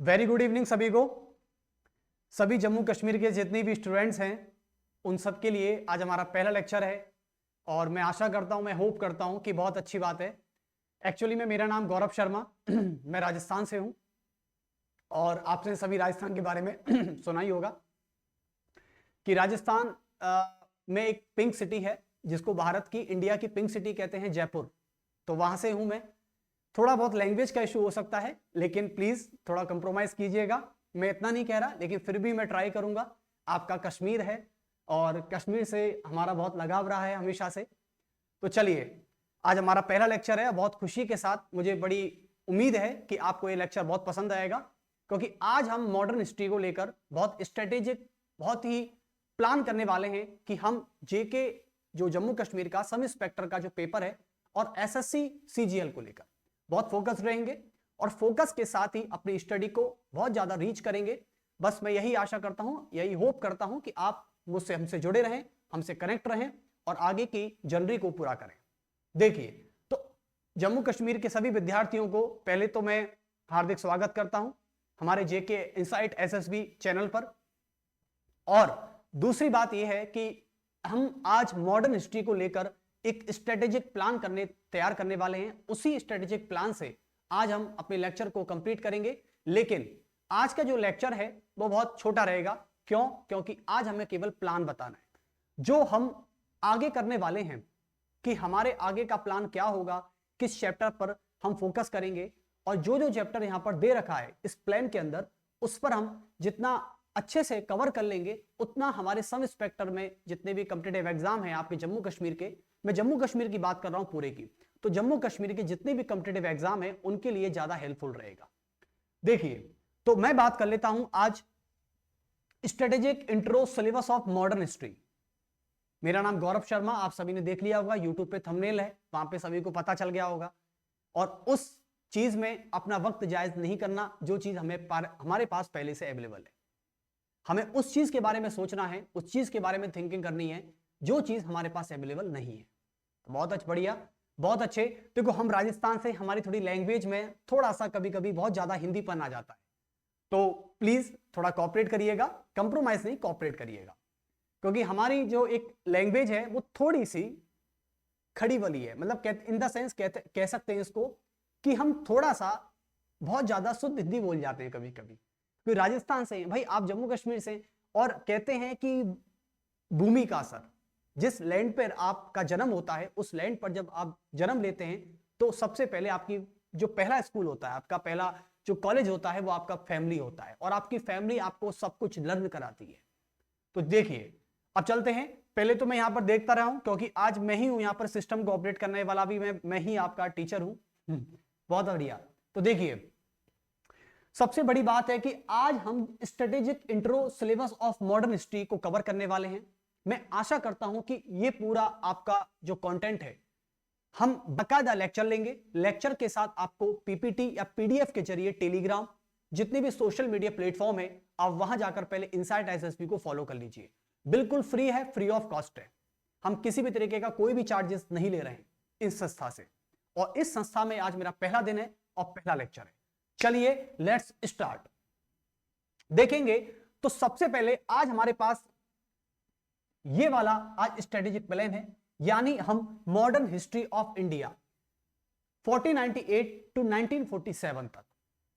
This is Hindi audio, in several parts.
वेरी गुड इवनिंग सभी को। सभी जम्मू कश्मीर के जितने भी स्टूडेंट्स हैं उन सब के लिए आज हमारा पहला लेक्चर है और मैं आशा करता हूं, मैं होप करता हूं कि बहुत अच्छी बात है। एक्चुअली में मेरा नाम गौरव शर्मा मैं राजस्थान से हूं और आपने सभी राजस्थान के बारे में सुना ही होगा कि राजस्थान में एक पिंक सिटी है जिसको भारत की, इंडिया की पिंक सिटी कहते हैं, जयपुर। तो वहां से हूं मैं। थोड़ा बहुत लैंग्वेज का इशू हो सकता है लेकिन प्लीज थोड़ा कंप्रोमाइज कीजिएगा। मैं इतना नहीं कह रहा लेकिन फिर भी मैं ट्राई करूंगा। आपका कश्मीर है और कश्मीर से हमारा बहुत लगाव रहा है हमेशा से। तो चलिए, आज हमारा पहला लेक्चर है। बहुत खुशी के साथ मुझे बड़ी उम्मीद है कि आपको ये लेक्चर बहुत पसंद आएगा, क्योंकि आज हम मॉडर्न हिस्ट्री को लेकर बहुत स्ट्रेटेजिक, बहुत ही प्लान करने वाले हैं कि हम जेके, जो जम्मू कश्मीर का सब इंस्पेक्टर का जो पेपर है, और एसएससी सीजीएल को लेकर बहुत फोकस रहेंगे और फोकस के साथ ही अपनी स्टडी को बहुत ज्यादा रीच करेंगे। बस मैं यही आशा करता हूं, यही होप करता हूं कि आप मुझसे, हमसे जुड़े रहें, हमसे कनेक्ट रहें और आगे की जर्नी को पूरा करें। देखिए, तो जम्मू कश्मीर के सभी विद्यार्थियों को पहले तो मैं हार्दिक स्वागत करता हूं हमारे जेके इनसाइट एसएसबी चैनल पर। और दूसरी बात यह है कि हम आज मॉडर्न हिस्ट्री को लेकर एक स्ट्रेटेजिक प्लान तैयार करने वाले हैं। उसी स्ट्रेटेजिक प्लान से आज हम अपने लेक्चर को कंप्लीट करेंगे। लेकिन आज का जो लेक्चर है वो बहुत छोटा रहेगा। क्यों? क्योंकि आज हमें केवल प्लान बताना है जो हम आगे करने वाले हैं, कि हमारे आगे का प्लान क्या होगा, किस चैप्टर पर हम फोकस करेंगे, और जो जो चैप्टर यहां पर दे रखा है इस प्लान के अंदर, उस पर हम जितना अच्छे से कवर कर लेंगे उतना हमारे सब इंस्पेक्टर में जितने भी कॉम्पिटिटिव एग्जाम हैं आपके जम्मू कश्मीर के, मैं जम्मू कश्मीर की बात कर रहा हूं पूरे की, तो जम्मू कश्मीर के जितने भी कॉम्पिटिटिव एग्जाम हैं उनके लिए ज्यादा हेल्पफुल रहेगा। देखिए, तो मैं बात कर लेता हूं आज strategic intro syllabus of modern history. मेरा नाम गौरव शर्मा, आप सभी ने देख लिया होगा, यूट्यूब पे थंबनेल है, वहां पे सभी को पता चल गया होगा। और उस चीज में अपना वक्त जायज नहीं करना जो चीज हमारे पास पहले से अवेलेबल है। हमें उस चीज के बारे में सोचना है, उस चीज के बारे में थिंकिंग करनी है जो चीज हमारे पास अवेलेबल नहीं है। तो बहुत अच्छा, बढ़िया, बहुत अच्छे। देखो, हम राजस्थान से, हमारी थोड़ी लैंग्वेज में थोड़ा सा कभी कभी बहुत ज्यादा हिंदीपन आ जाता है, तो प्लीज थोड़ा कोऑपरेट करिएगा, कंप्रोमाइज नहीं, कोऑपरेट करिएगा, क्योंकि हमारी जो एक लैंग्वेज है वो थोड़ी सी खड़ी वाली है। मतलब इन द सेंस कह सकते हैं इसको कि हम थोड़ा सा बहुत ज्यादा शुद्ध हिंदी बोल जाते हैं कभी कभी, क्योंकि राजस्थान से हैं भाई, आप जम्मू कश्मीर से। और कहते हैं कि भूमि का असर, जिस लैंड पर आपका जन्म होता है, उस लैंड पर जब आप जन्म लेते हैं तो सबसे पहले आपकी जो पहला स्कूल होता है, आपका पहला जो कॉलेज होता है, वो आपका फैमिली होता है, और आपकी फैमिली आपको सब कुछ लर्न कराती है। तो देखिए, अब चलते हैं। पहले तो मैं यहां पर देखता रहा हूं, क्योंकि आज मैं ही हूं यहां पर सिस्टम को ऑपरेट करने वाला, भी मैं ही आपका टीचर हूं। बहुत बढ़िया। तो देखिए, सबसे बड़ी बात है कि आज हम strategic intro syllabus of modern history को कवर करने वाले हैं। मैं आशा करता हूं कि ये पूरा आपका जो कंटेंट है, हम बाकायदा लेक्चर लेंगे। लेक्चर के साथ आपको पीपीटी या पीडीएफ के जरिए टेलीग्राम, जितने भी सोशल मीडिया प्लेटफॉर्म है, आप वहां जाकर पहले इनसाइट एसएसबी को फॉलो कर लीजिए। बिल्कुल फ्री है, फ्री ऑफ कॉस्ट है। हम किसी भी तरीके का कोई भी चार्जेस नहीं ले रहे हैं इस संस्था से, और इस संस्था में आज मेरा पहला दिन है और पहला लेक्चर है। चलिए लेट्स स्टार्ट। देखेंगे तो सबसे पहले आज हमारे पास ये वाला आज स्ट्रेटेजिक प्लान है, यानी हम modern history of India 1498 to 1947 तक।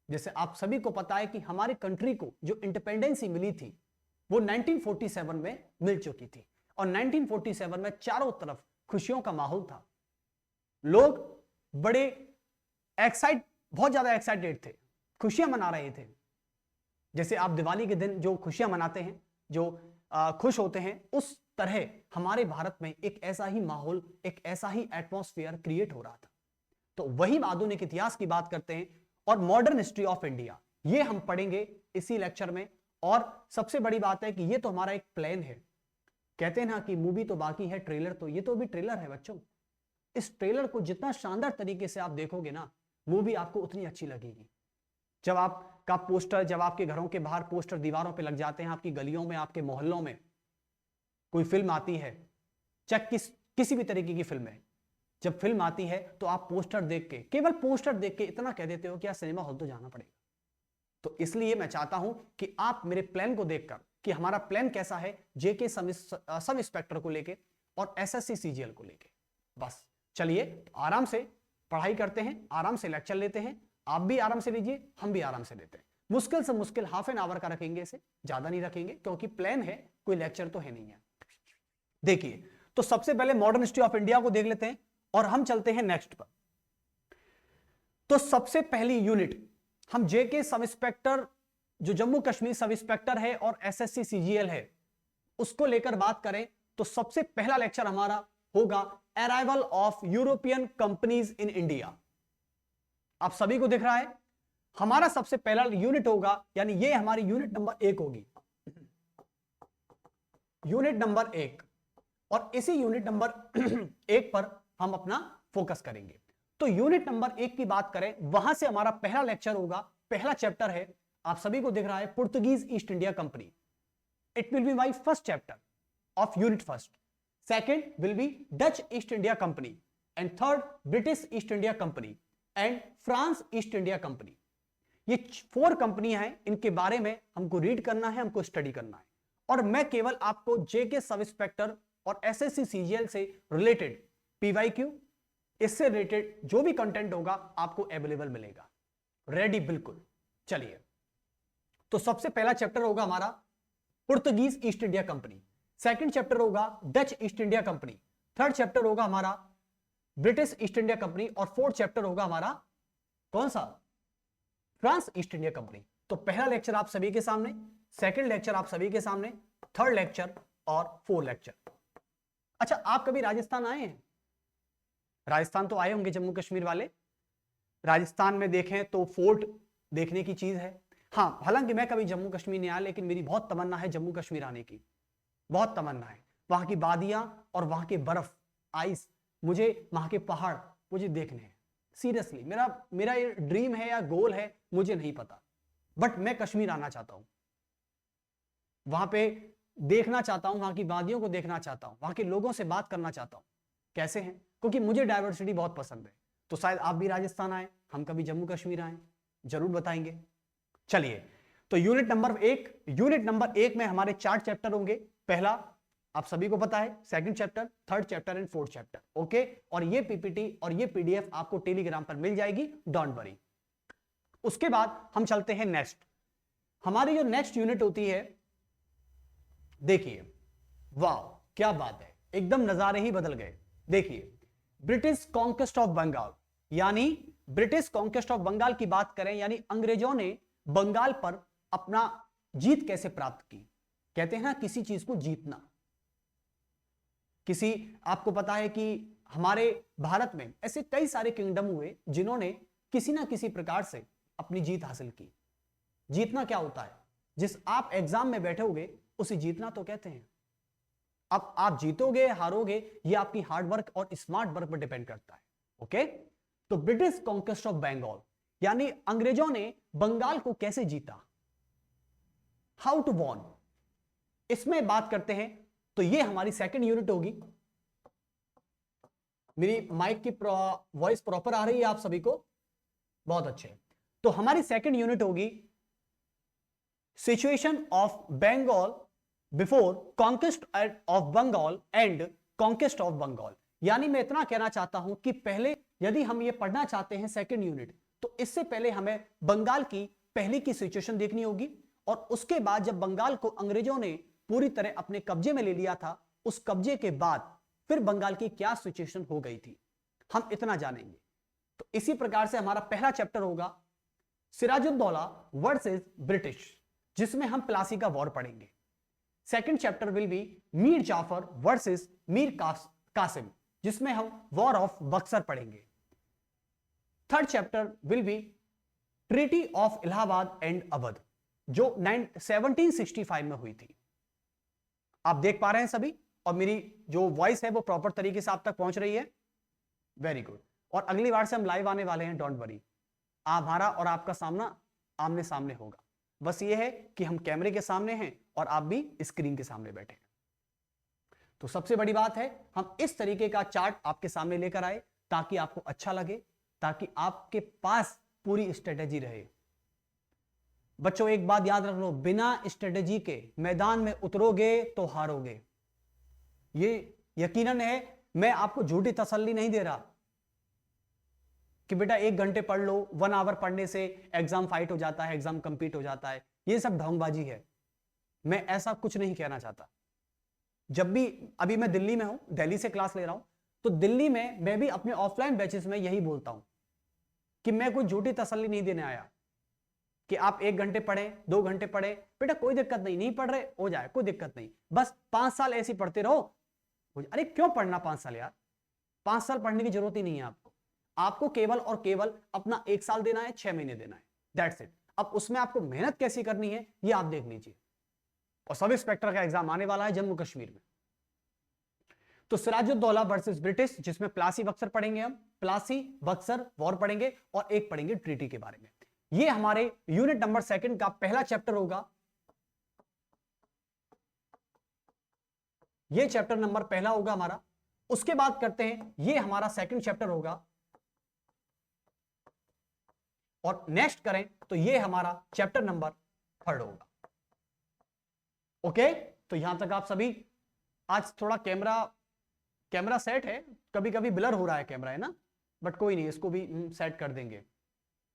जैसे आप सभी को पता है कि हमारी कंट्री को जो इंडिपेंडेंसी मिली थी वो 1947 में मिल चुकी थी, और 1947 में चारों तरफ खुशियों का माहौल था। लोग बड़े बहुत ज्यादा एक्साइटेड थे, खुशियां मना रहे थे। जैसे आप दिवाली के दिन जो खुशियां मनाते हैं, जो खुश होते हैं, उस तरह हमारे भारत में एक ऐसा ही माहौल, एक ऐसा ही एटमॉस्फेयर क्रिएट हो रहा था। तो वही आधुनिक इतिहास की बात करते हैं और मॉडर्न हिस्ट्री ऑफ इंडिया, ये हम पढ़ेंगे इसी लेक्चर में। और सबसे बड़ी बात है कि ये तो हमारा एक प्लान है। कहते हैं ना कि मूवी तो बाकी है, ट्रेलर तो, ये तो अभी ट्रेलर है बच्चों। इस ट्रेलर को जितना शानदार तरीके से आप देखोगे ना, मूवी आपको उतनी अच्छी लगेगी। जब आपका पोस्टर, जब आपके घरों के बाहर पोस्टर दीवारों पे लग जाते हैं, आपकी गलियों में, आपके मोहल्लों में कोई फिल्म आती है, चाहे किसी भी तरीके की फिल्म है, जब फिल्म आती है तो आप पोस्टर देख के, केवल पोस्टर देख के इतना कह देते हो कि यार सिनेमा हॉल तो जाना पड़ेगा। तो इसलिए मैं चाहता हूं कि आप मेरे प्लान को देखकर कि हमारा प्लान कैसा है जेके सब इंस्पेक्टर को लेके और एसएससी सीजीएल को लेके। बस चलिए आराम से पढ़ाई करते हैं, आराम से लेक्चर लेते हैं, आप भी आराम से लीजिए, हम भी आराम से लेते हैं। मुश्किल से मुश्किल हाफ एन आवर का रखेंगे, इसे ज्यादा नहीं रखेंगे क्योंकि प्लान है, कोई लेक्चर तो है नहीं है। देखिए तो सबसे पहले मॉडर्न हिस्ट्री ऑफ इंडिया को देख लेते हैं और हम चलते हैं नेक्स्ट पर। तो सबसे पहली यूनिट हम जेके सब इंस्पेक्टर जो जम्मू कश्मीर सब इंस्पेक्टर है और एसएससी सीजीएल है उसको लेकर बात करें तो सबसे पहला लेक्चर हमारा होगा arrival of European companies in India. आप सभी को दिख रहा है, हमारा सबसे पहला यूनिट होगा, यानी ये हमारी यूनिट नंबर 1 होगी, यूनिट नंबर 1। और इसी यूनिट नंबर 1 पर हम अपना फोकस करेंगे। तो यूनिट नंबर 1 की बात करें, वहां से हमारा पहला लेक्चर होगा, पहला चैप्टर है, आप सभी को दिख रहा है, Portuguese East India company. It will be my first chapter of unit first. Second will be Dutch East India company and third British East India company and France East India company. ये 4 कंपनियां हैं, इनके बारे में हमको रीड करना है, हमको स्टडी करना है। और मैं केवल आपको जेके सब इंस्पेक्टर और एसएससी सीजीएल से रिलेटेड पीवाईक्यू, इससे रिलेटेड जो भी कंटेंट होगा आपको अवेलेबल मिलेगा। रेडी? बिल्कुल। चलिए, तो सबसे पहला चैप्टर होगा हमारा Portuguese East India Company, second chapter होगा Dutch East India Company, third chapter होगा हमारा ब्रिटिश ईस्ट इंडिया कंपनी और फोर्थ चैप्टर होगा हमारा कौन सा? France East India Company. तो पहला लेक्चर आप सभी के सामने, सेकंड लेक्चर आप सभी के सामने, थर्ड लेक्चर और फोर्थ लेक्चर। अच्छा, आप कभी राजस्थान आए हैं? राजस्थान तो आए होंगे जम्मू कश्मीर वाले। राजस्थान में देखें तो फोर्ट देखने की चीज है। हाँ, हालांकि मैं कभी जम्मू कश्मीर नहीं आया, लेकिन मेरी बहुत तमन्ना है जम्मू कश्मीर आने की, बहुत तमन्ना है। वहां की वादियां और वहां के बर्फ, आइस, मुझे वहां के पहाड़ मुझे देखने हैं। सीरियसली मेरा ये ड्रीम है या गोल है, मुझे नहीं पता, बट मैं कश्मीर आना चाहता हूं, वहां पे देखना चाहता हूं, वहां की वादियों को देखना चाहता हूं, वहां के लोगों से बात करना चाहता हूं कैसे हैं, क्योंकि मुझे डाइवर्सिटी बहुत पसंद है। तो शायद आप भी राजस्थान आए, हम कभी जम्मू कश्मीर आए, जरूर बताएंगे। चलिए, तो यूनिट नंबर 1 में हमारे 4 चैप्टर होंगे। पहला आप सभी को पता है, second chapter, third chapter and fourth chapter. Okay, और ये पीपीटी और ये पीडीएफ आपको टेलीग्राम पर मिल जाएगी, डोंट वरी। उसके बाद हम चलते हैं नेक्स्ट। हमारी जो नेक्स्ट यूनिट होती है, देखिए, वाह क्या बात है, एकदम नजारे ही बदल गए। देखिए, ब्रिटिश कॉन्क्वेस्ट ऑफ बंगाल, यानी ब्रिटिश कॉन्क्वेस्ट ऑफ बंगाल की बात करें, यानी अंग्रेजों ने बंगाल पर अपना जीत कैसे प्राप्त की। कहते हैं ना, किसी चीज को जीतना। आपको पता है कि हमारे भारत में ऐसे कई सारे किंगडम हुए जिन्होंने किसी ना किसी प्रकार से अपनी जीत हासिल की। जीतना क्या होता है? जिस आप एग्जाम में बैठोगे उसे जीतना तो कहते हैं। अब आप जीतोगे हारोगे, ये आपकी हार्ड वर्क और स्मार्ट वर्क पर डिपेंड करता है। ओके, तो ब्रिटिश कॉन्क्वेस्ट ऑफ बंगाल, यानी अंग्रेजों ने बंगाल को कैसे जीता, हाउ टू वॉन, इसमें बात करते हैं। तो ये हमारी सेकंड यूनिट होगी। मेरी माइक की वॉइस प्रॉपर आ रही है आप सभी को? बहुत अच्छे। तो हमारी सेकंड यूनिट होगी situation of Bengal before conquest of Bengal and conquest of Bengal. यानी मैं इतना कहना चाहता हूं कि पहले यदि हम ये पढ़ना चाहते हैं सेकंड यूनिट, तो इससे पहले हमें बंगाल की पहले की सिचुएशन देखनी होगी, और उसके बाद जब बंगाल को अंग्रेजों ने पूरी तरह अपने कब्जे में ले लिया था, उस कब्जे के बाद फिर बंगाल की क्या सिचुएशन हो गई थी, हम इतना जानेंगे। तो इसी प्रकार से हमारा पहला चैप्टर होगा सिराजुद्दौला वर्सेस ब्रिटिश, जिसमें हम प्लासी का वॉर पढ़ेंगे। Second chapter will be Mir Jafar versus Mir Qasim, जिसमें हम वॉर ऑफ बक्सर पढ़ेंगे। Third chapter will be treaty of Allahabad and Awadh, जो 1765 में हुई थी। आप देख पा रहे हैं सभी, और मेरी जो वॉइस है वो प्रॉपर तरीके से आप तक पहुंच रही है? Very good. और अगली बार से हम लाइव आने वाले हैं, डोंट वरी। हमारा और आपका सामना आमने सामने होगा। बस ये है कि हम कैमरे के सामने हैं और आप भी स्क्रीन के सामने बैठे हैं। तो सबसे बड़ी बात है, हम इस तरीके का चार्ट आपके सामने लेकर आए ताकि आपको अच्छा लगे, ताकि आपके पास पूरी स्ट्रेटेजी रहे। बच्चों एक बात याद रख लो, बिना स्ट्रेटेजी के मैदान में उतरोगे तो हारोगे। ये यकीनन है, मैं आपको झूठी तसल्ली नहीं दे रहा कि बेटा 1 घंटे पढ़ लो, 1 आवर पढ़ने से एग्जाम फाइट हो जाता है, एग्जाम कंप्लीट हो जाता है। ये सब ढोंगबाजी है, मैं ऐसा कुछ नहीं कहना चाहता। जब भी अभी मैं दिल्ली में हूं, दिल्ली से क्लास ले रहा हूं, तो दिल्ली में मैं भी अपने ऑफलाइन बैचेस में यही बोलता हूं कि मैं कोई झूठी तसल्ली नहीं देने आया कि आप 1 घंटे पढ़े, 2 घंटे पढ़े, बेटा कोई दिक्कत नहीं, नहीं पढ़ रहे हो जाए, कोई दिक्कत नहीं, बस 5 साल ऐसे पढ़ते रहो। अरे क्यों पढ़ना 5 साल यार, 5 साल पढ़ने की जरूरत ही नहीं है आपको। आपको केवल और केवल अपना 1 साल देना है, 6 महीने देना है, दैट्स इट। अब उसमें आपको मेहनत कैसी करनी है ये आप देख लीजिए। और सब इंस्पेक्टर का एग्जाम आने वाला है जम्मू कश्मीर में, तो सिराजुद्दौला वर्सेस ब्रिटिश, जिसमें प्लासी बक्सर पढ़ेंगे हम, प्लासी बक्सर वॉर पढ़ेंगे, और एक पढ़ेंगे ट्रीटी के बारे में। ये हमारे यूनिट नंबर 2 का पहला चैप्टर होगा। ये चैप्टर नंबर पहला होगा हमारा। उसके बाद करते हैं, ये हमारा 2nd चैप्टर होगा, और नेक्स्ट करें तो ये हमारा चैप्टर नंबर 3 होगा। ओके, तो यहां तक आप सभी, आज थोड़ा कैमरा सेट है, कभी कभी ब्लर हो रहा है कैमरा, है ना, बट कोई नहीं, इसको भी सेट कर देंगे।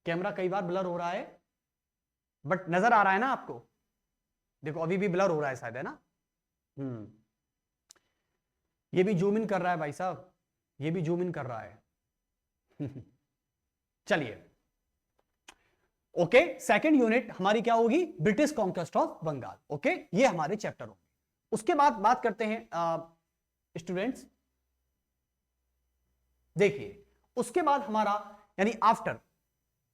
कैमरा कई बार ब्लर हो रहा है, बट नजर आ रहा है ना आपको, देखो अभी भी ब्लर हो रहा है शायद, है ना। ये भी जूम इन कर रहा है भाई साहब, ये भी जूम इन कर रहा है। चलिए, ओके, 2nd यूनिट हमारी क्या होगी, British conquest of Bengal. Okay, ये हमारे चैप्टर होंगे। उसके बाद बात करते हैं स्टूडेंट्स, देखिए उसके बाद हमारा यानी आफ्टर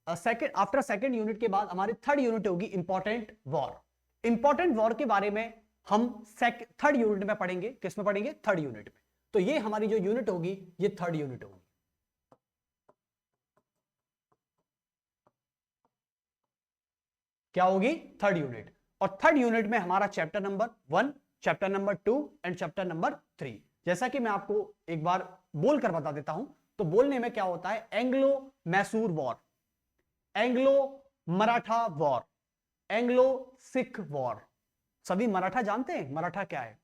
2nd यूनिट के बाद हमारी 3rd यूनिट होगी इंपॉर्टेंट वॉर। इंपॉर्टेंट वॉर के बारे में हम 3rd यूनिट में पढ़ेंगे। किस में पढ़ेंगे, 3rd यूनिट में। तो ये हमारी जो यूनिट होगी ये 3rd यूनिट होगी। क्या होगी, 3rd यूनिट। और 3rd यूनिट में हमारा chapter number 1, chapter number 2 and chapter number 3। जैसा कि मैं आपको एक बार बोलकर बता देता हूं, तो बोलने में क्या होता है, Anglo Mysore war, Anglo Maratha war, Anglo Sikh war. सभी मराठा जानते हैं मराठा क्या है,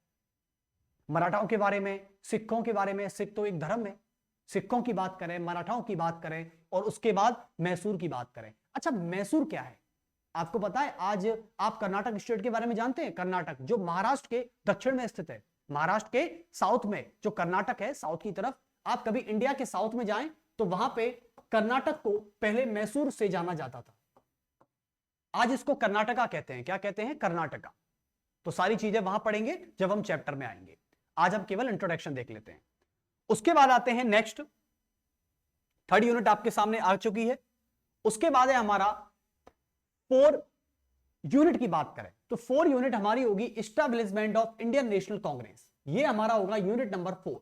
मराठाओं के बारे में, सिखों के बारे में, सिख तो एक धर्म है, सिखों की बात करें, मराठाओं की बात करें, और उसके बाद मैसूर की बात करें। अच्छा, मैसूर क्या है आपको पता है? आज आप कर्नाटक स्टेट के बारे में जानते हैं? कर्नाटक जो महाराष्ट्र के दक्षिण में स्थित है, महाराष्ट्र के साउथ में जो कर्नाटक है, साउथ की तरफ, आप कभी इंडिया के साउथ में जाएं तो वहां पे कर्नाटक को पहले मैसूर से जाना जाता था, आज इसको कर्नाटका कहते हैं। क्या कहते हैं, कर्नाटका। तो सारी चीजें वहां पढ़ेंगे जब हम चैप्टर में आएंगे, आज हम केवल इंट्रोडक्शन देख लेते हैं। उसके बाद आते हैं नेक्स्ट, 3rd यूनिट आपके सामने आ चुकी है। उसके बाद है हमारा 4 यूनिट की बात करें तो 4 यूनिट हमारी होगी establishment of Indian national Congress. ये हमारा होगा यूनिट नंबर 4।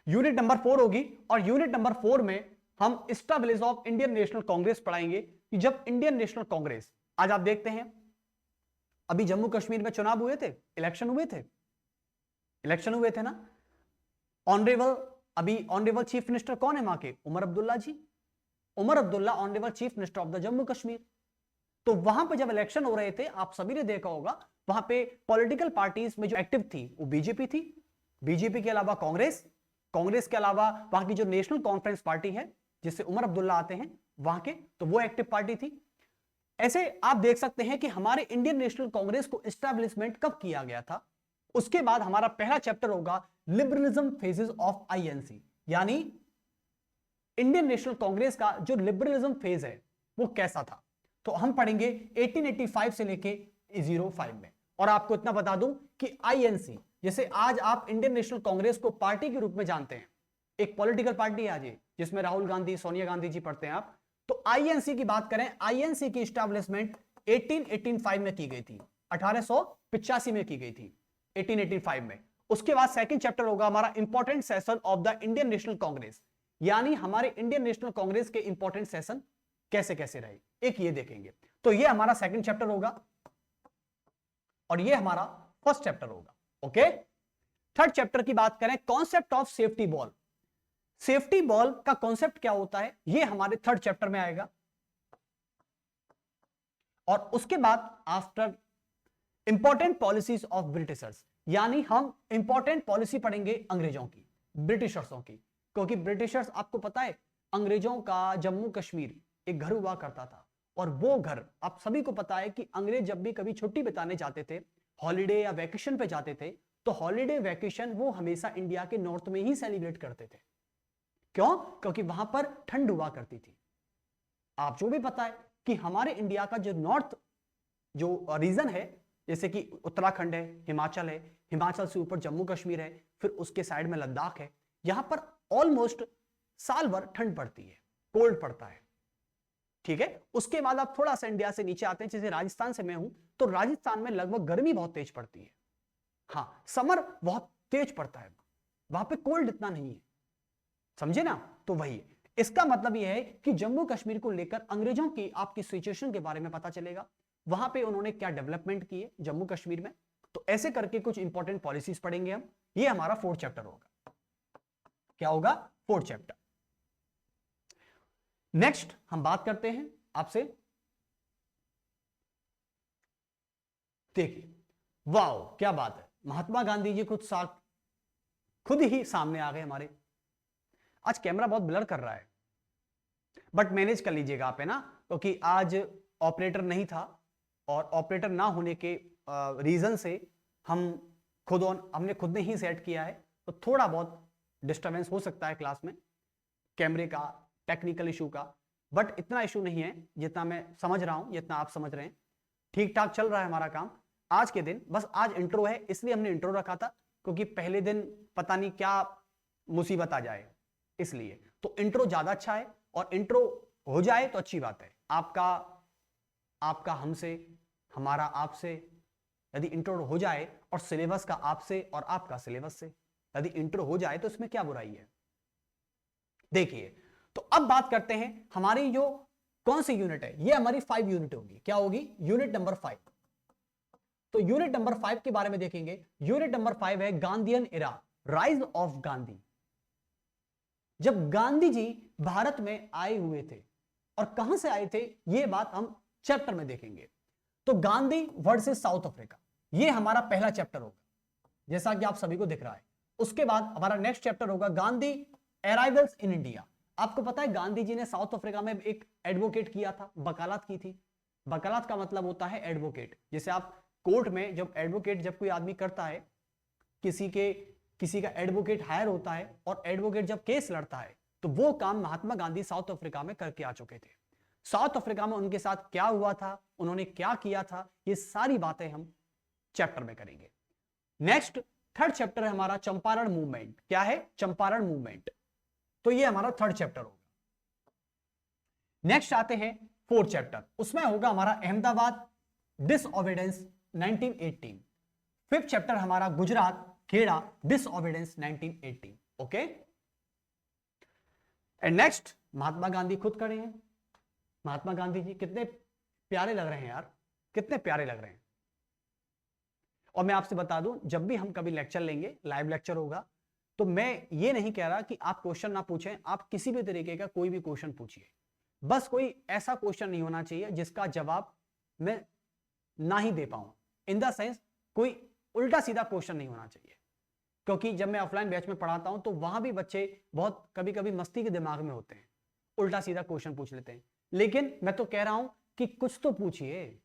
यूनिट नंबर 4 होगी, और यूनिट नंबर 4 में हम establish of Indian national Congress पढ़ाएंगे कि जब इंडियन नेशनल कांग्रेस, आज आप देखते हैं अभी जम्मू कश्मीर में चुनाव हुए थे, इलेक्शन हुए थे ना। ऑनरेबल चीफ मिनिस्टर कौन है वहां के, Omar Abdullah ji, Omar Abdullah honourable chief minister of the Jammu Kashmir. तो वहां पे जब इलेक्शन हो रहे थे, आप सभी ने देखा होगा, वहां पे पॉलिटिकल पार्टीज में जो एक्टिव थी वो बीजेपी थी, बीजेपी के अलावा कांग्रेस, कांग्रेस के अलावा वहां की जो नेशनल कॉन्फ्रेंस पार्टी है जिससे उमर अब्दुल्ला आते हैं वहां के, तो वो एक्टिव पार्टी थी। ऐसे आप देख सकते हैं कि हमारे इंडियन नेशनल कांग्रेस को एस्टैब्लिशमेंट कब किया गया था। उसके बाद हमारा पहला चैप्टर होगा लिबरलिज्म फेजेस ऑफ आईएनसी, यानी इंडियन नेशनल कांग्रेस का जो लिबरलिज्म फेज है वो कैसा था। तो हम पढ़ेंगे 1885 से लेके 05 में। और आपको इतना बता दूं कि आईएनसी, जैसे आज आप इंडियन नेशनल कांग्रेस को पार्टी के रूप में जानते हैं, एक पॉलिटिकल पार्टी है आज जिसमें राहुल गांधी, सोनिया गांधी जी पढ़ते हैं आप, तो आईएनसी की बात करें, आईएनसी की एस्टैब्लिशमेंट 1885 में की गई थी, 1885 में की गई थी, 1885 में। उसके बाद 2nd चैप्टर होगा हमारा important session of the Indian national Congress, यानी हमारे इंडियन नेशनल कांग्रेस के इंपॉर्टेंट सेशन कैसे कैसे रहे, एक ये देखेंगे। तो ये हमारा 2nd चैप्टर होगा, और ये हमारा 1st चैप्टर होगा। ओके, 3rd चैप्टर की बात करें, concept of safety ball. Safety ball का कॉन्सेप्ट क्या होता है ये हमारे थर्ड चैप्टर में आएगा। और उसके बाद after important policies of Britishers, यानी हम इंपॉर्टेंट पॉलिसी पढ़ेंगे अंग्रेजों की, ब्रिटिशर्सों की, क्योंकि ब्रिटिशर्स आपको पता है अंग्रेजों का जम्मू कश्मीर एक घर हुआ करता था, और वो घर आप सभी को पता है कि अंग्रेज जब भी कभी छुट्टी बिताने जाते थे, हॉलिडे या वैकेशन पे जाते थे, तो हॉलिडे वैकेशन वो हमेशा इंडिया के नॉर्थ में ही सेलिब्रेट करते थे। क्यों? क्योंकि वहां पर ठंड हुआ करती थी। आप जो भी पता है कि हमारे इंडिया का जो नॉर्थ जो रीजन है, जैसे कि उत्तराखंड है, हिमाचल है, हिमाचल से ऊपर जम्मू कश्मीर है, फिर उसके साइड में लद्दाख है, यहां पर ऑलमोस्ट साल भर ठंड पड़ती है, कोल्ड पड़ता है। ठीक है, उसके बाद आप थोड़ा सा इंडिया से नीचे आते हैं, जैसे राजस्थान से मैं हूं, तो राजस्थान में लगभग गर्मी बहुत तेज पड़ती है। हाँ, समर बहुत तेज पड़ता है, वहां पे कोल्ड इतना नहीं है, समझे ना? तो वही है। इसका मतलब यह है कि जम्मू कश्मीर को लेकर अंग्रेजों की आपकी सिचुएशन के बारे में पता चलेगा, वहां पे उन्होंने क्या डेवलपमेंट किए जम्मू कश्मीर में। तो ऐसे करके कुछ इंपॉर्टेंट पॉलिसीज पढ़ेंगे हम। ये हमारा फोर्थ चैप्टर होगा। क्या होगा? Fourth chapter. नेक्स्ट हम बात करते हैं आपसे, देखिए, वाओ क्या बात है, महात्मा गांधी जी खुद ही सामने आ गए हमारे। आज कैमरा बहुत ब्लर कर रहा है, बट मैनेज कर लीजिएगा आप, है ना, क्योंकि आज ऑपरेटर नहीं था, और ऑपरेटर ना होने के रीजन से हमने खुद ने ही सेट किया है, तो थोड़ा बहुत डिस्टरबेंस हो सकता है क्लास में, कैमरे का, टेक्निकल इशू का, बट इतना इशू नहीं है जितना मैं समझ रहा हूं, जितना आप समझ रहे हैं। ठीक ठाक चल रहा है हमारा काम आज के दिन। बस आज इंट्रो है, इसलिए हमने इंट्रो रखा था, क्योंकि पहले दिन पता नहीं क्या मुसीबत आ जाए, इसलिए तो इंट्रो ज्यादा अच्छा है, और इंट्रो हो जाए तो अच्छी बात है। आपका हमसे, हमारा आपसे, यदि इंट्रो हो जाए, और सिलेबस का आपसे और आपका सिलेबस से यदि इंट्रो हो जाए तो इसमें क्या बुराई है। देखिए, तो अब बात करते हैं हमारी जो कौन सी यूनिट है, ये हमारी 5 यूनिट होगी। क्या होगी? Unit number 5। तो यूनिट नंबर 5 के बारे में देखेंगे। यूनिट नंबर 5 है Gandhian era, rise of Gandhi. जब गांधी जी भारत में आए हुए थे, और कहां से आए थे ये बात हम चैप्टर में देखेंगे। तो गांधी वर्सेस साउथ अफ्रीका, ये हमारा पहला चैप्टर होगा, जैसा कि आप सभी को दिख रहा है। उसके बाद हमारा नेक्स्ट चैप्टर होगा गांधी अराइवल्स इन इंडिया। आपको पता है गांधी जी ने साउथ अफ्रीका में एक एडवोकेट किया था, वकालत की थी। वकालत का मतलब होता है एडवोकेट। जैसे आप कोर्ट में जब कोई आदमी करता है, किसी का एडवोकेट हायर होता है, और एडवोकेट जब केस लड़ता है, तो वो काम महात्मा गांधी साउथ अफ्रीका में करके आ चुके थे। साउथ अफ्रीका में उनके साथ क्या हुआ था, उन्होंने क्या किया था, ये सारी बातें हम चैप्टर में करेंगे। नेक्स्ट थर्ड चैप्टर है हमारा चंपारण मूवमेंट। क्या है? चंपारण मूवमेंट। तो ये हमारा थर्ड चैप्टर होगा। नेक्स्ट आते हैं फोर्थ चैप्टर, उसमें होगा हमारा अहमदाबाद डिसओबीडियंस 1918। फिफ्थ चैप्टर हमारा Gujarat Kheda disobedience 1918। Okay, and next Mahatma Gandhi खुद खड़े हैं। महात्मा गांधी जी कितने प्यारे लग रहे हैं यार, कितने प्यारे लग रहे हैं। और मैं आपसे बता दूं, जब भी हम कभी लेक्चर लेंगे, लाइव लेक्चर होगा, तो मैं ये नहीं कह रहा कि आप क्वेश्चन ना पूछें, आप किसी भी तरीके का कोई भी क्वेश्चन पूछिए, बस कोई ऐसा क्वेश्चन नहीं होना चाहिए जिसका जवाब मैं ना ही दे पाऊं। इन द सेंस कोई उल्टा सीधा क्वेश्चन नहीं होना चाहिए, क्योंकि जब मैं ऑफलाइन बैच में पढ़ाता हूं तो वहां भी बच्चे बहुत कभी कभी मस्ती के दिमाग में होते हैं, उल्टा सीधा क्वेश्चन पूछ लेते हैं। लेकिन मैं तो कह रहा हूं कि कुछ तो पूछिए,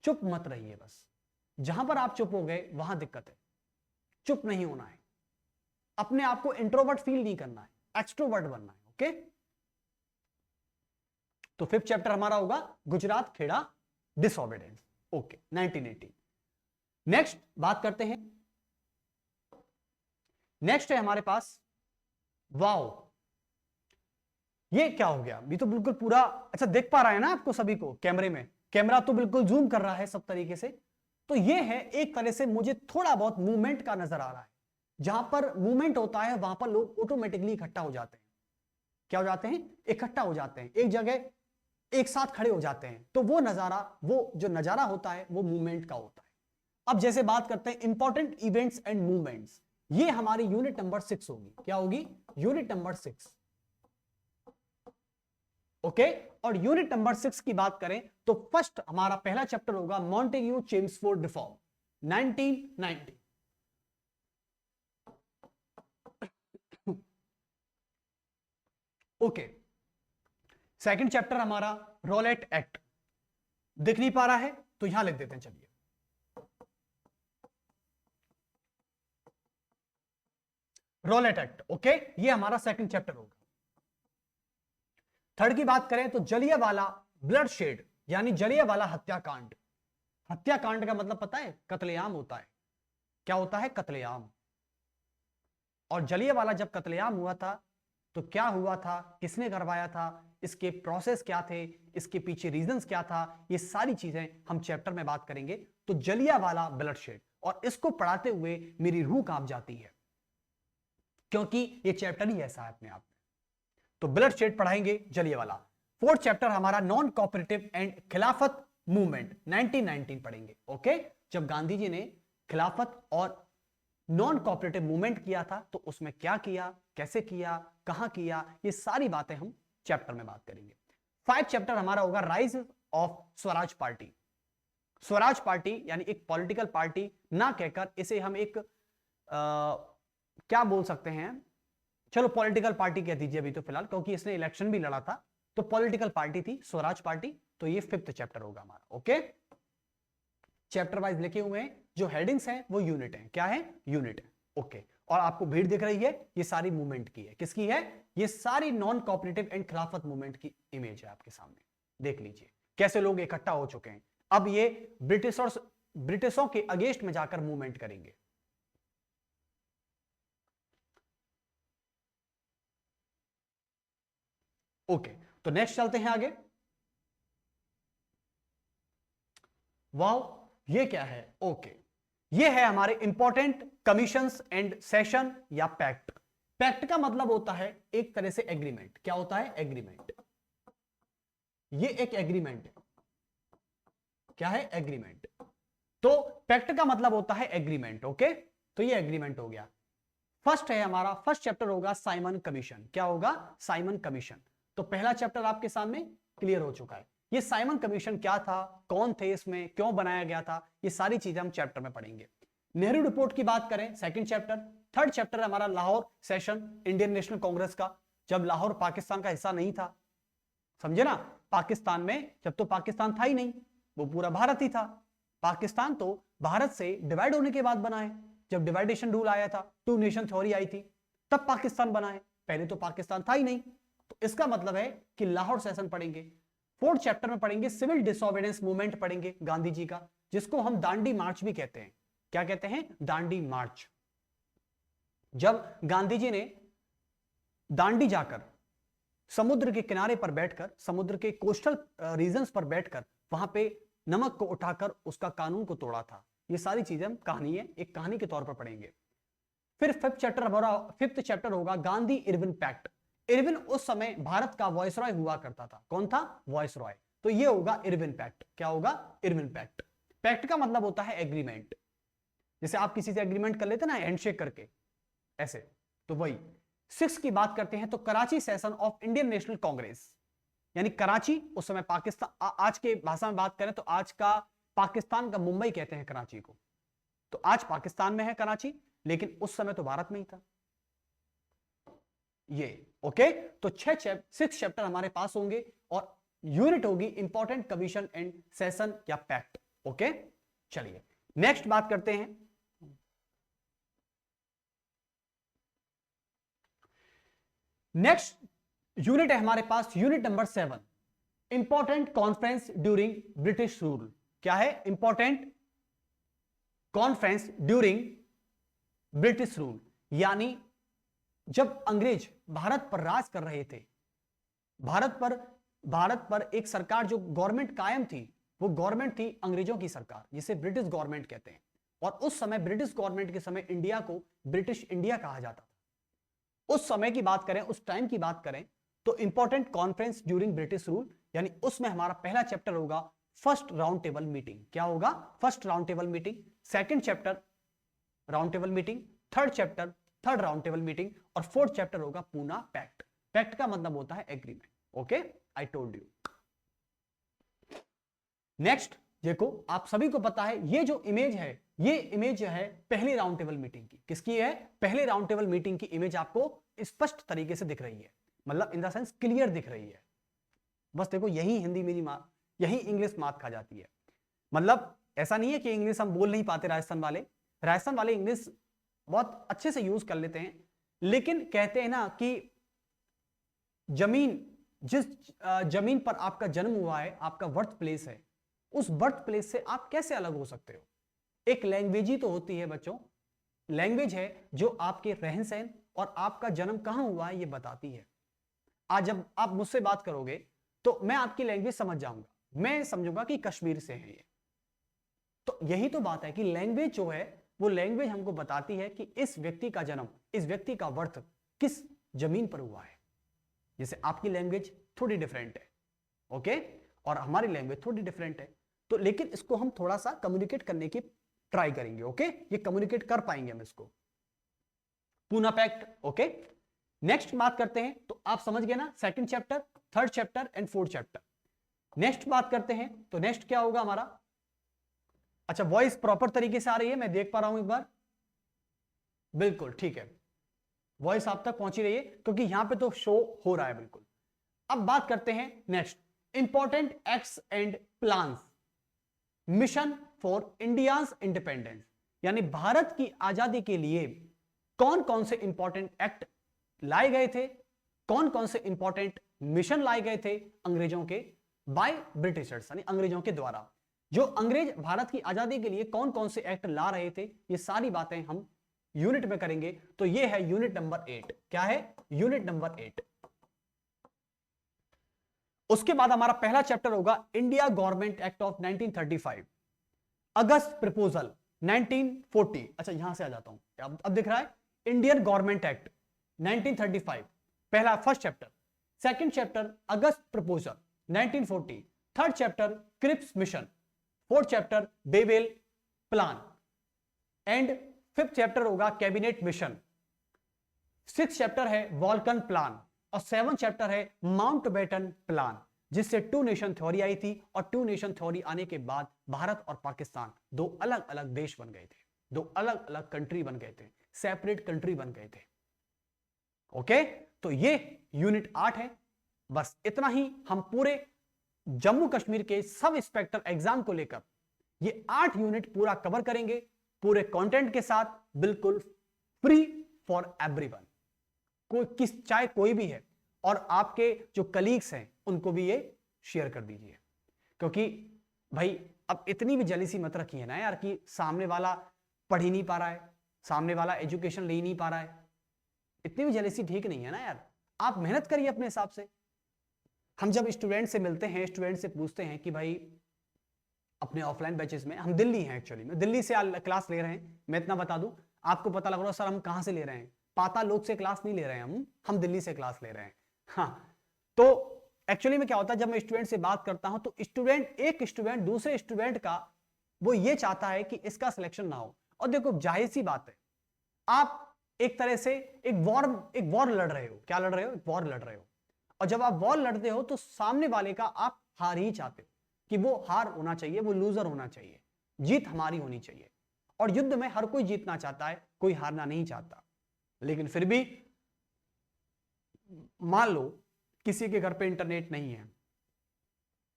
चुप मत रहिए। बस जहां पर आप चुप हो गए वहां दिक्कत है। चुप नहीं होना है, अपने आप को इंट्रोवर्ट फील नहीं करना है, एक्सट्रोवर्ट बनना है। ओके, तो फिफ्थ चैप्टर हमारा होगा Gujarat Kheda disobedience. Okay, 1918। Next बात करते हैं, नेक्स्ट है हमारे पास, वाओ ये क्या हो गया? ये तो बिल्कुल पूरा अच्छा दिख पा रहा है ना आपको सभी को कैमरे में? कैमरा तो बिल्कुल जूम कर रहा है सब तरीके से। तो ये है एक तरह से मुझे थोड़ा बहुत मूवमेंट का नजर आ रहा है। जहां पर मूवमेंट होता है वहां पर लोग ऑटोमेटिकली इकट्ठा हो जाते हैं। क्या हो जाते हैं? इकट्ठा हो जाते हैं, एक जगह एक साथ खड़े हो जाते हैं। तो वो जो नजारा होता है वो मूवमेंट का होता है। अब जैसे बात करते हैं इंपॉर्टेंट इवेंट्स एंड मूवमेंट्स। ये हमारी यूनिट नंबर 6 होगी। क्या होगी? Unit number 6। ओके, और यूनिट नंबर 6 की बात करें तो फर्स्ट हमारा पहला चैप्टर होगा Montagu Chelmsford reform 1990। Okay, second chapter हमारा रॉलेट एक्ट। दिख नहीं पा रहा है तो यहां लिख देते हैं, चलिए। रॉलेट एक्ट, ओके, ये हमारा सेकंड चैप्टर होगा। थर्ड की बात करें तो जलियांवाला ब्लड शेड, यानी जलियांवाला हत्याकांड। हत्याकांड का मतलब पता है? कत्लेआम होता है। क्या होता है? कत्लेआम। और जलियांवाला जब कत्लेआम हुआ था तो क्या हुआ था, किसने करवाया था, इसके प्रोसेस क्या थे, इसके पीछे रीजंस क्या था, ये सारी चीजें हम चैप्टर में बात करेंगे। तो जलियांवाला ब्लड शेड, और इसको पढ़ाते हुए मेरी रूह कांप जाती है, क्योंकि ये चैप्टर ही ऐसा है अपने आप में। तो ब्लड शेड पढ़ाएंगे, जलियांवाला। फोर्थ चैप्टर हमारा नॉन कोऑपरेटिव एंड खिलाफत मूवमेंट 1919 पढ़ेंगे। ओके, जब गांधी जी ने खिलाफत और नॉन कोऑपरेटिव मूवमेंट किया था तो उसमें क्या किया, कैसे किया, कहां किया, ये सारी बातें हम चैप्टर में बात करेंगे। 5th चैप्टर हमारा होगा rise of Swaraj party. Swaraj party यानी एक पॉलिटिकल पार्टी ना कहकर इसे हम एक क्या बोल सकते हैं, चलो पॉलिटिकल पार्टी कह दीजिए अभी तो फिलहाल, क्योंकि इसने इलेक्शन भी लड़ा था, तो पॉलिटिकल पार्टी थी स्वराज पार्टी। तो ये 5th चैप्टर होगा हमारा। ओके, चैप्टर वाइज लिखे हुए हैं, जो हेडिंग्स हैं वो यूनिट हैं। क्या है? यूनिट है। ओके, और आपको भीड़ दिख रही है, ये सारी मूवमेंट की है। किसकी है? ये सारी नॉन कोऑपरेटिव एंड खिलाफत मूवमेंट की इमेज है आपके सामने। देख लीजिए कैसे लोग इकट्ठा हो चुके हैं। अब ये ब्रिटिशों के अगेंस्ट में जाकर मूवमेंट करेंगे। ओके, तो नेक्स्ट चलते हैं आगे। वाह, ये क्या है? ओके, ये है हमारे इंपॉर्टेंट कमीशंस एंड सेशन या पैक्ट। पैक्ट का मतलब होता है एक तरह से एग्रीमेंट। क्या होता है? एग्रीमेंट। ये एक एग्रीमेंट है। क्या है? एग्रीमेंट। तो पैक्ट का मतलब होता है एग्रीमेंट। ओके, तो ये एग्रीमेंट हो गया। फर्स्ट है हमारा, फर्स्ट चैप्टर होगा साइमन कमीशन। क्या होगा? Simon commission. तो पहला चैप्टर आपके सामने क्लियर हो चुका है। ये साइमन कमीशन क्या था, कौन थे इसमें, क्यों बनाया गया था, ये सारी चीजें हम चैप्टर में पढ़ेंगे। नेहरू रिपोर्ट की बात करें, सेकंड चैप्टर। थर्ड चैप्टर हमारा Lahore session Indian national Congress का, जब लाहौर पाकिस्तान का हिस्सा नहीं था। समझे ना? पाकिस्तान में जब तो पाकिस्तान था ही नहीं, वो पूरा भारत ही था। पाकिस्तान तो भारत से डिवाइड होने के बाद बना है, जब डिवाइडेशन रूल आया था, टू नेशन थ्योरी आई थी, तब पाकिस्तान बना है। पहले तो पाकिस्तान था ही नहीं। तो इसका मतलब है कि लाहौर सेशन पढ़ेंगे। फोर्थ चैप्टर में पढ़ेंगे सिविल डिसोबीडियंस मूवमेंट पढ़ेंगे गांधी जी का, जिसको हम दांडी मार्च भी कहते हैं। क्या कहते हैं? दांडी मार्च। जब गांधी जी ने दांडी जाकर समुद्र के किनारे पर बैठकर, समुद्र के कोस्टल रीजन्स पर बैठकर वहां पे नमक को उठाकर उसका कानून को तोड़ा था। ये सारी चीजें हम कहानी है, एक कहानी के तौर पर पढ़ेंगे। फिर फिफ्थ चैप्टर होगा गांधी इरविन पैक्ट। इरविन उस समय भारत का वॉइसरॉय हुआ करता था। कौन था? वॉइसरॉय। तो ये होगा इरविन पैक्ट। क्या होगा? Irwin pact. पैक्ट का मतलब होता है एग्रीमेंट। जैसे आप किसी से एग्रीमेंट कर लेते ना हैंडशेक करके, ऐसे, तो वही। 6 की बात करते हैं तो Karachi session of Indian national Congress, यानी कराची उस समय पाकिस्तान, आज के भाषा में बात करें तो आज का पाकिस्तान का मुंबई कहते हैं कराची को। तो आज पाकिस्तान में है कराची, लेकिन उस समय तो भारत में ही था ये। ओके, तो 6 चैप्टर हमारे पास होंगे और यूनिट होगी इंपॉर्टेंट कमीशन एंड सेशन या पैक्ट। ओके, चलिए नेक्स्ट बात करते हैं। नेक्स्ट यूनिट है हमारे पास unit number 7, important conference during British rule. क्या है? Important conference during British rule, यानी जब अंग्रेज भारत पर राज कर रहे थे, भारत पर एक सरकार, जो गवर्नमेंट कायम थी, वो गवर्नमेंट थी अंग्रेजों की सरकार, जिसे ब्रिटिश गवर्नमेंट कहते हैं। और उस समय ब्रिटिश गवर्नमेंट के समय इंडिया को ब्रिटिश इंडिया कहा जाता था। उस समय की बात करें, उस टाइम की बात करें तो important conference during British rule, यानी उसमें हमारा पहला चैप्टर होगा फर्स्ट राउंड टेबल मीटिंग। क्या होगा? First round table meeting. Second chapter round table meeting. Third chapter third round table meeting, और फोर्थ चैप्टर होगा पूना पैक्ट। पैक्ट का मतलब होता है agreement. Okay, I told you. Next देखो, आप सभी को पता है ये जो इमेज है, ये इमेज है पहली राउंड टेबल मीटिंग की। किसकी है? पहले राउंड टेबल मीटिंग की इमेज आपको स्पष्ट तरीके से दिख रही है, मतलब इन द सेंस क्लियर दिख रही है। बस देखो, यही हिंदी मेरी माँ, यही इंग्लिश मात खा जाती है। मतलब ऐसा नहीं है कि इंग्लिश हम बोल नहीं पाते, राजस्थान वाले इंग्लिश बहुत अच्छे से यूज कर लेते हैं, लेकिन कहते हैं ना कि जिस जमीन पर आपका जन्म हुआ है, आपका बर्थ प्लेस है, उस बर्थ प्लेस से आप कैसे अलग हो सकते हो? एक लैंग्वेज ही तो होती है बच्चों। लैंग्वेज है जो आपके रहन सहन और आपका जन्म कहां हुआ है ये बताती है। आज जब आप मुझसे बात करोगे तो मैं आपकी लैंग्वेज समझ जाऊंगा, मैं समझूंगा कि कश्मीर से है ये। तो यही तो बात है कि लैंग्वेज जो है वो लैंग्वेज हमको बताती है कि इस व्यक्ति का जन्म, इस व्यक्ति का बर्थ किस जमीन पर हुआ है। जैसे आपकी लैंग्वेज थोड़ी डिफरेंट है, ओके, और हमारी लैंग्वेज थोड़ी डिफरेंट है, तो लेकिन इसको हम थोड़ा सा कम्युनिकेट करने की ट्राई करेंगे। ओके, ये कम्युनिकेट कर पाएंगे हम इसको। पूना पैक्ट। ओके, नेक्स्ट बात करते हैं, तो आप समझ गए ना, second chapter, third chapter and fourth chapter. Next बात करते हैं, तो नेक्स्ट क्या होगा हमारा? अच्छा, वॉइस प्रॉपर तरीके से आ रही है, मैं देख पा रहा हूं एक बार, बिल्कुल ठीक है, वॉइस आप तक पहुंची रही है, क्योंकि यहां पे तो शो हो रहा है बिल्कुल। अब बात करते हैं next, important acts and plans, mission for India's independence, यानी भारत की आजादी के लिए कौन कौन से इंपॉर्टेंट एक्ट लाए गए थे, कौन कौन से इंपॉर्टेंट मिशन लाए गए थे अंग्रेजों के, बाय ब्रिटिशर्स, यानी अंग्रेजों के द्वारा। जो अंग्रेज भारत की आजादी के लिए कौन कौन से एक्ट ला रहे थे, ये सारी बातें हम यूनिट में करेंगे। तो ये है यूनिट नंबर 8। क्या है? Unit number 8। उसके बाद हमारा पहला चैप्टर होगा India government act of 1935, August proposal 1940। अच्छा, यहां से आ जाता हूं, अब दिख रहा है, इंडियन गवर्नमेंट एक्ट 1935, पहला first chapter. Second chapter August proposal 1940, third chapter Cripps mission, fourth chapter Wavell plan, and fifth chapter होगा कैबिनेट मिशन, सिक्स चैप्टर है वॉल्कन प्लान, और सेवन चैप्टर है माउंटबेटन प्लान, जिससे टू नेशन थ्योरी आई थी, और टू नेशन थ्योरी आने के बाद भारत और पाकिस्तान दो अलग अलग देश बन गए थे, दो अलग अलग कंट्री बन गए थे, सेपरेट कंट्री बन गए थे। ओके, तो ये यूनिट 8 है। बस इतना ही हम पूरे जम्मू कश्मीर के सब इंस्पेक्टर एग्जाम को लेकर ये 8 यूनिट पूरा कवर करेंगे, पूरे कंटेंट के साथ, बिल्कुल फ्री फॉर एवरीवन। चाहे कोई भी है, और आपके जो कलीग्स हैं उनको भी ये शेयर कर दीजिए, क्योंकि भाई अब इतनी भी जलीसी मत रखिए ना यार कि सामने वाला पढ़ ही नहीं पा रहा है, सामने वाला एजुकेशन ले ही नहीं पा रहा है। इतनी भी जलीसी ठीक नहीं है ना यार। आप मेहनत करिए अपने हिसाब से। हम जब स्टूडेंट से मिलते हैं, स्टूडेंट से पूछते हैं कि भाई अपने ऑफलाइन बैचेस में, हम दिल्ली हैं एक्चुअली में, दिल्ली से क्लास ले रहे हैं, मैं इतना बता दूं, आपको पता लग रहा है सर हम कहां से ले रहे हैं, पाताल लोक से क्लास नहीं ले रहे हैं, हम दिल्ली से क्लास ले रहे हैं। हाँ, तो एक्चुअली में क्या होता है, जब मैं स्टूडेंट से बात करता हूं तो एक स्टूडेंट दूसरे स्टूडेंट का वो ये चाहता है कि इसका सिलेक्शन ना हो। और देखो जाहिर सी बात है, आप एक तरह से एक वॉर लड़ रहे हो। क्या लड़ रहे हो? एक वॉर लड़ रहे हो। और जब आप वॉर लड़ते हो तो सामने वाले का आप हार ही चाहते हो, कि वो हार होना चाहिए, वो लूजर होना चाहिए, जीत हमारी होनी चाहिए। और युद्ध में हर कोई जीतना चाहता है, कोई हारना नहीं चाहता। लेकिन फिर भी मान लो किसी के घर पे इंटरनेट नहीं है,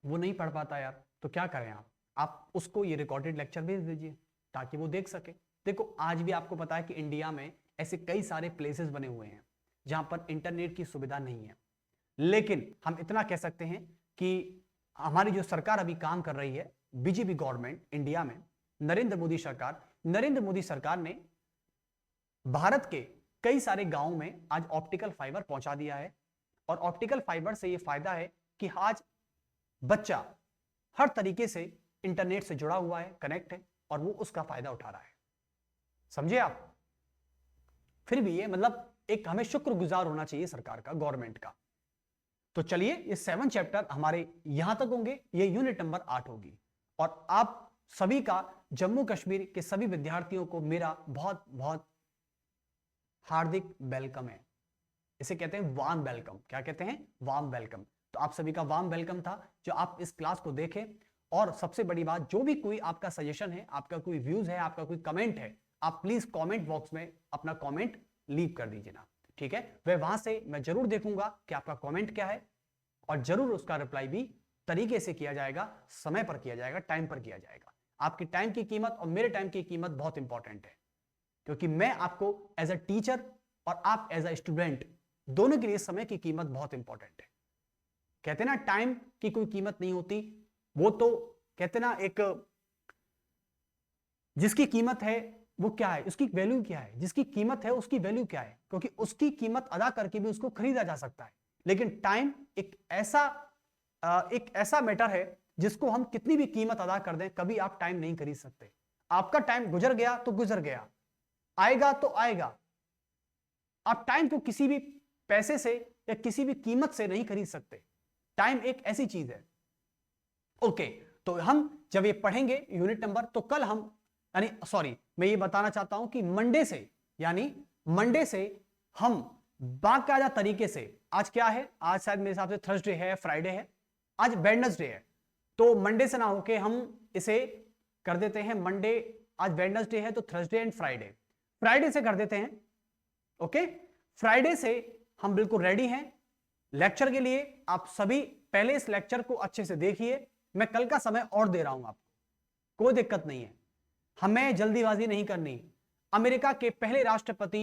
वो नहीं पढ़ पाता यार, तो क्या करें आप उसको ये रिकॉर्डेड लेक्चर भेज दीजिए ताकि वो देख सके। देखो आज भी आपको पता है कि इंडिया में ऐसे कई सारे प्लेसेस बने हुए हैं जहां पर इंटरनेट की सुविधा नहीं है, लेकिन हम इतना कह सकते हैं कि हमारी जो सरकार अभी काम कर रही है, बीजेपी गवर्नमेंट इंडिया में, नरेंद्र मोदी सरकार ने भारत के कई सारे गांवों में आज ऑप्टिकल फाइबर पहुंचा दिया है। और ऑप्टिकल फाइबर से यह फायदा है कि आज बच्चा हर तरीके से इंटरनेट से जुड़ा हुआ है, कनेक्ट है, और वो उसका फायदा उठा रहा है। समझे आप? फिर भी ये मतलब एक हमें शुक्रगुजार होना चाहिए सरकार का, गवर्नमेंट का। तो चलिए, ये 7 चैप्टर हमारे यहां तक होंगे, ये यूनिट नंबर 8 होगी। और आप सभी का, जम्मू कश्मीर के सभी विद्यार्थियों को मेरा बहुत बहुत हार्दिक वेलकम है। इसे कहते हैं वार्म वेलकम। क्या कहते हैं? Warm welcome. तो आप सभी का वार्म वेलकम था जो आप इस क्लास को देखें। और सबसे बड़ी बात, जो भी कोई आपका सजेशन है, आपका कोई व्यूज है, आपका कोई कमेंट है, आप प्लीज कमेंट बॉक्स में अपना कमेंट लीव कर दीजिए ना, ठीक है? वह वहां से मैं जरूर देखूंगा कि आपका कमेंट क्या है और जरूर उसका रिप्लाई भी तरीके से किया जाएगा, समय पर किया जाएगा, टाइम पर किया जाएगा। आपकी टाइम की कीमत और मेरे टाइम की कीमत बहुत इंपॉर्टेंट है, क्योंकि मैं आपको एज अ टीचर और आप एज अ स्टूडेंट दोनों के लिए समय की कीमत बहुत इंपॉर्टेंट है। कहते ना टाइम की कोई कीमत नहीं होती, वो तो कहते ना एक जिसकी कीमत है वो क्या है, उसकी वैल्यू क्या है, जिसकी कीमत है उसकी वैल्यू क्या है, क्योंकि उसकी कीमत अदा करके भी उसको खरीदा जा सकता है। लेकिन टाइम एक ऐसा मैटर है जिसको हम कितनी भी कीमत अदा कर दें, कभी आप टाइम नहीं खरीद सकते। आपका टाइम गुजर गया तो गुजर गया, आएगा तो आएगा। आप टाइम को किसी भी पैसे से या किसी भी कीमत से नहीं खरीद सकते। टाइम एक ऐसी चीज है। ओके, तो हम जब ये पढ़ेंगे यूनिट नंबर, तो कल हम मैं ये बताना चाहता हूं कि मंडे से हम बाकायदा तरीके से, आज क्या है, आज शायद मेरे हिसाब से थर्सडे है, फ्राइडे है, आज वेडनेसडे है, तो मंडे से ना होके हम इसे कर देते हैं मंडे, आज वेडनेसडे है तो थर्सडे एंड फ्राइडे से कर देते हैं। ओके, फ्राइडे से हम बिल्कुल रेडी हैं लेक्चर के लिए। आप सभी पहले इस लेक्चर को अच्छे से देखिए, मैं कल का समय और दे रहा हूं आपको, कोई दिक्कत नहीं है, हमें जल्दीबाजी नहीं करनी। अमेरिका के पहले राष्ट्रपति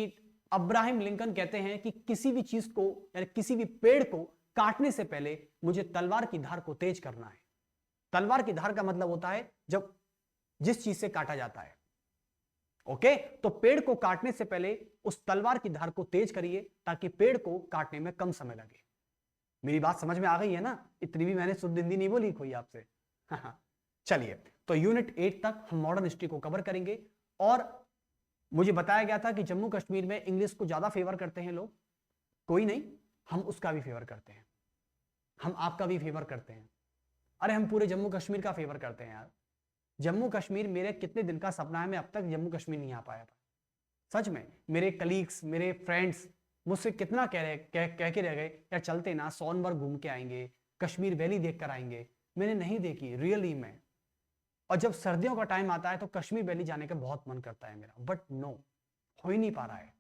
अब्राहम लिंकन कहते हैं कि किसी भी चीज को यानी किसी भी पेड़ को काटने से पहले मुझे तलवार की धार को तेज करना है। तलवार की धार का मतलब होता है जब जिस चीज से काटा जाता है। ओके, तो पेड़ को काटने से पहले उस तलवार की धार को तेज करिए ताकि पेड़ को काटने में कम समय लगे। मेरी बात समझ में आ गई है ना? इतनी भी मैंने शुद्ध हिंदी नहीं बोली कोई आपसे। चलिए, तो यूनिट 8 तक हम मॉडर्न हिस्ट्री को कवर करेंगे। और मुझे बताया गया था कि जम्मू कश्मीर में इंग्लिश को ज्यादा फेवर करते हैं लोग। कोई नहीं, हम उसका भी फेवर करते हैं, हम आपका भी फेवर करते हैं। अरे हम पूरे जम्मू कश्मीर का फेवर करते हैं यार। जम्मू कश्मीर मेरे कितने दिन का सपना है, मैं अब तक जम्मू कश्मीर नहीं आ पाया था। सच में, मेरे कलीग्स, मेरे फ्रेंड्स मुझसे कितना कह के रह गए, यार चलते ना, सोनमर्ग घूम के आएंगे, कश्मीर वैली देख कर आएंगे। मैंने नहीं देखी रियली में। और जब सर्दियों का टाइम आता है तो कश्मीर वैली जाने का बहुत मन करता है मेरा, बट नो, हो ही नहीं पा रहा है।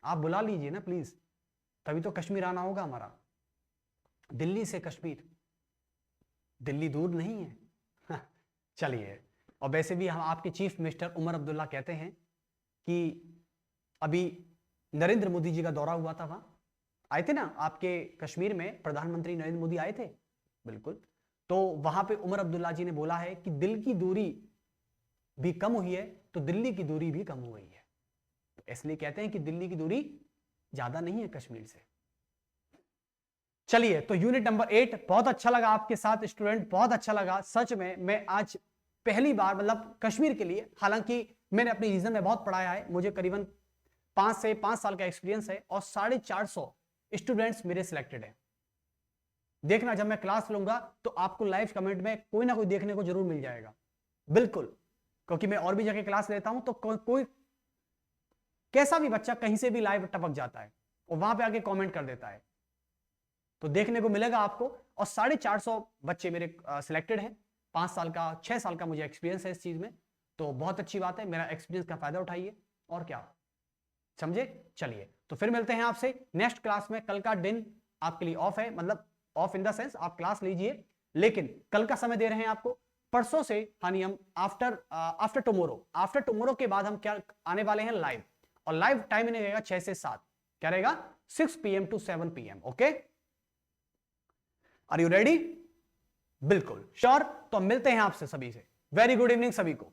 आप बुला लीजिए ना प्लीज, तभी तो कश्मीर आना होगा हमारा। दिल्ली से कश्मीर, दिल्ली दूर नहीं है। चलिए, और वैसे भी हम आपके चीफ मिनिस्टर उमर अब्दुल्ला कहते हैं कि अभी नरेंद्र मोदी जी का दौरा हुआ था, वहां आए थे ना आपके कश्मीर में, प्रधानमंत्री नरेंद्र मोदी आए थे, बिल्कुल। तो वहां पे उमर अब्दुल्ला जी ने बोला है कि दिल की दूरी भी कम हुई है तो दिल्ली की दूरी भी कम हो गई है। तो इसलिए कहते हैं कि दिल्ली की दूरी ज्यादा नहीं है कश्मीर से। चलिए, तो यूनिट नंबर 8 बहुत अच्छा लगा आपके साथ स्टूडेंट, बहुत अच्छा लगा सच में। मैं आज पहली बार मतलब कश्मीर के लिए, हालांकि मैंने अपनी रीजन में बहुत पढ़ाया है, मुझे करीबन 5 साल का एक्सपीरियंस है और 450 स्टूडेंट्स मेरे सिलेक्टेड है। देखना, जब मैं क्लास लूंगा तो आपको लाइव कमेंट में कोई ना कोई देखने को जरूर मिल जाएगा, बिल्कुल, क्योंकि मैं और भी जगह क्लास लेता हूं तो कोई कैसा भी बच्चा कहीं से भी लाइव टपक जाता है और वहां पे आके कमेंट कर देता है, तो देखने को मिलेगा आपको। और 450 बच्चे मेरे सिलेक्टेड हैं, 5 साल का 6 साल का मुझे एक्सपीरियंस है इस चीज में, तो बहुत अच्छी बात है। मेरा एक्सपीरियंस का फायदा उठाइए, और क्या, समझे? चलिए, तो फिर मिलते हैं आपसे नेक्स्ट क्लास में। कल का दिन आपके लिए ऑफ है, मतलब ऑफ इन द सेंस आप क्लास लीजिए, लेकिन कल का समय दे रहे हैं आपको। परसों से यानी हम आफ्टर टुमारो के बाद हम क्या आने वाले हैं, लाइव। और लाइव टाइम इन्हें रहेगा 6 से 7, क्या रहेगा, 6 PM to 7 PM। Okay, are you ready? बिल्कुल श्योर। तो मिलते हैं आपसे सभी से। वेरी गुड इवनिंग सभी को।